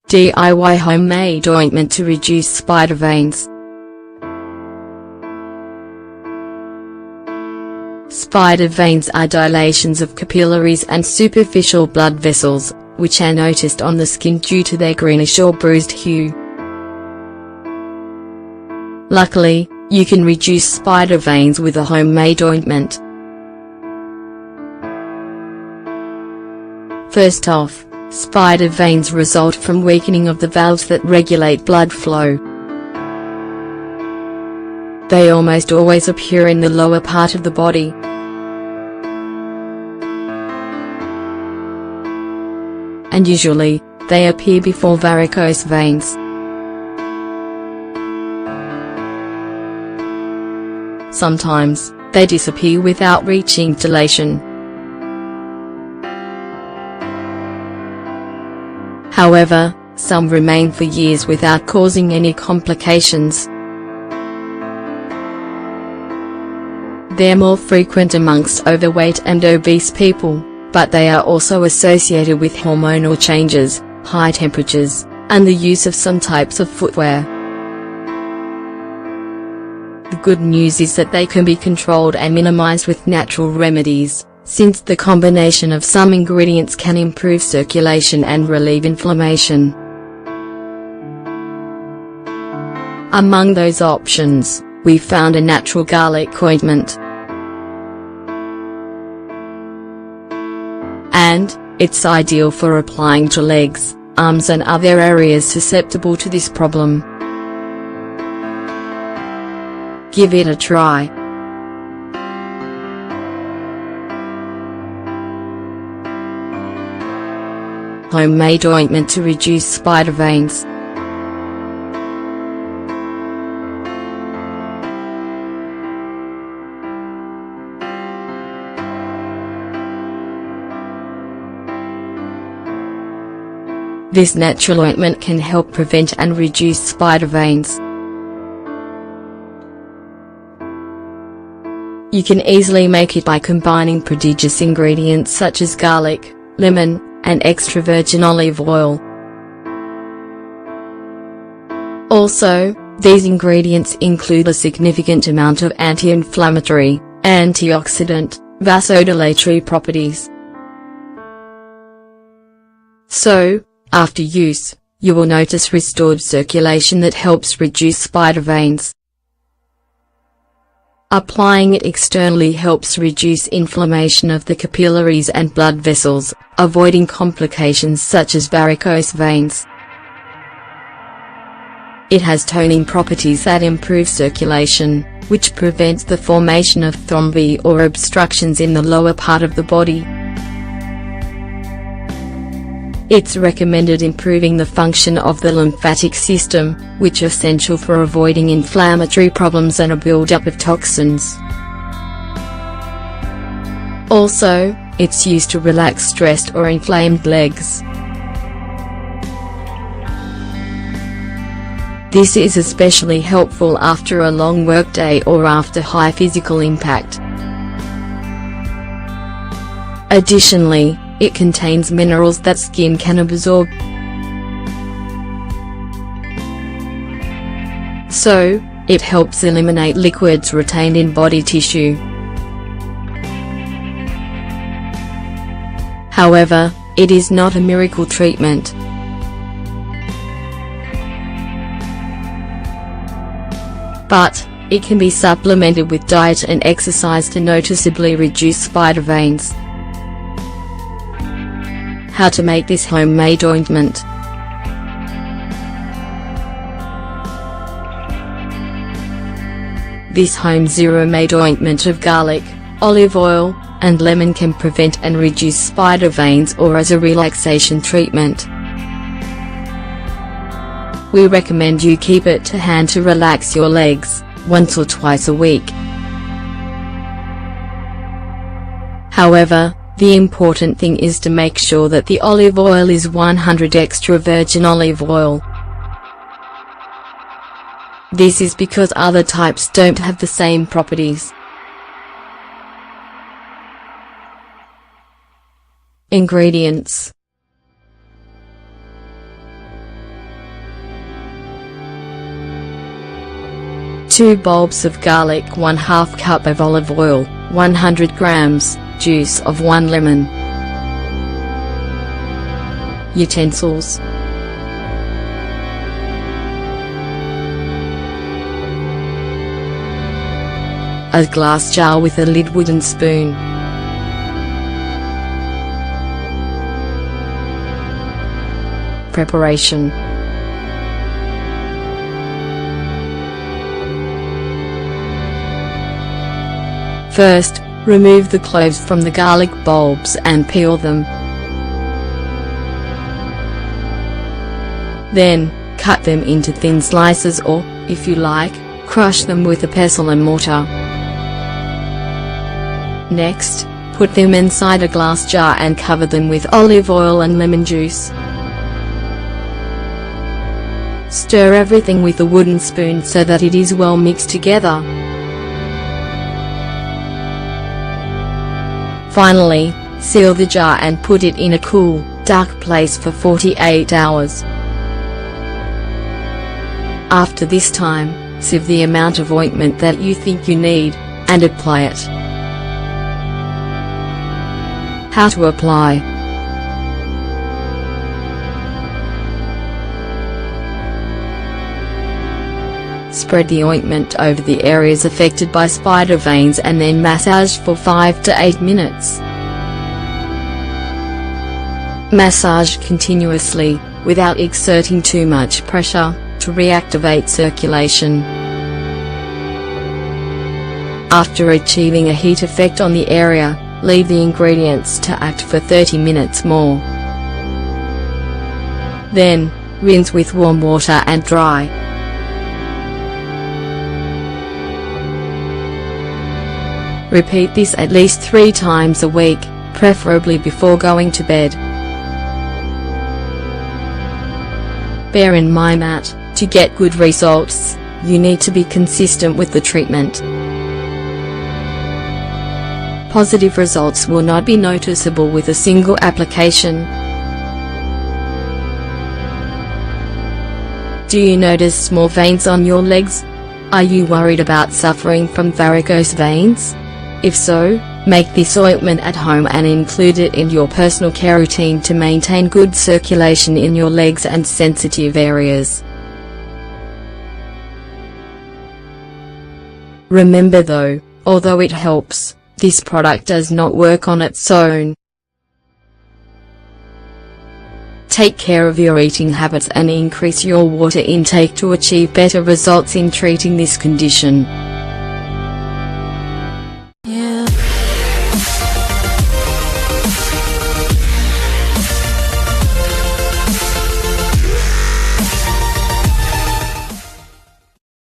DIY homemade ointment to reduce spider veins. Spider veins are dilations of capillaries and superficial blood vessels, which are noticed on the skin due to their greenish or bruised hue. Luckily, you can reduce spider veins with a homemade ointment. First off, spider veins result from weakening of the valves that regulate blood flow. They almost always appear in the lower part of the body. And usually, they appear before varicose veins. Sometimes, they disappear without reaching dilation. However, some remain for years without causing any complications. They're more frequent amongst overweight and obese people, but they are also associated with hormonal changes, high temperatures, and the use of some types of footwear. The good news is that they can be controlled and minimized with natural remedies, since the combination of some ingredients can improve circulation and relieve inflammation. Among those options, we found a natural garlic ointment. And it's ideal for applying to legs, arms and other areas susceptible to this problem. Give it a try. Homemade ointment to reduce spider veins. This natural ointment can help prevent and reduce spider veins. You can easily make it by combining prodigious ingredients such as garlic, lemon, and extra virgin olive oil. Also, these ingredients include a significant amount of anti-inflammatory, antioxidant, vasodilatory properties. So, after use, you will notice restored circulation that helps reduce spider veins. Applying it externally helps reduce inflammation of the capillaries and blood vessels, avoiding complications such as varicose veins. It has toning properties that improve circulation, which prevents the formation of thrombi or obstructions in the lower part of the body. It's recommended improving the function of the lymphatic system, which is essential for avoiding inflammatory problems and a buildup of toxins. Also, it's used to relax stressed or inflamed legs. This is especially helpful after a long workday or after high physical impact. Additionally, it contains minerals that skin can absorb. So, it helps eliminate liquids retained in body tissue. However, it is not a miracle treatment. But, it can be supplemented with diet and exercise to noticeably reduce spider veins. How to make this homemade ointment. This home zero-made ointment of garlic, olive oil, and lemon can prevent and reduce spider veins or as a relaxation treatment. We recommend you keep it to hand to relax your legs, once or twice a week. However, the important thing is to make sure that the olive oil is 100 extra virgin olive oil. This is because other types don't have the same properties. Ingredients: 2 bulbs of garlic, 1/2 cup of olive oil, 100 grams, juice of 1 lemon. Utensils: a glass jar with a lid, wooden spoon. Preparation: first, remove the cloves from the garlic bulbs and peel them. Then, cut them into thin slices or, if you like, crush them with a pestle and mortar. Next, put them inside a glass jar and cover them with olive oil and lemon juice. Stir everything with a wooden spoon so that it is well mixed together. Finally, seal the jar and put it in a cool, dark place for 48 hours. After this time, sieve the amount of ointment that you think you need, and apply it. How to apply: spread the ointment over the areas affected by spider veins and then massage for 5 to 8 minutes. Massage continuously, without exerting too much pressure, to reactivate circulation. After achieving a heat effect on the area, leave the ingredients to act for 30 minutes more. Then, rinse with warm water and dry. Repeat this at least 3 times a week, preferably before going to bed. Bear in mind that, to get good results, you need to be consistent with the treatment. Positive results will not be noticeable with a single application. Do you notice small veins on your legs? Are you worried about suffering from varicose veins? If so, make this ointment at home and include it in your personal care routine to maintain good circulation in your legs and sensitive areas. Remember though, although it helps, this product does not work on its own. Take care of your eating habits and increase your water intake to achieve better results in treating this condition.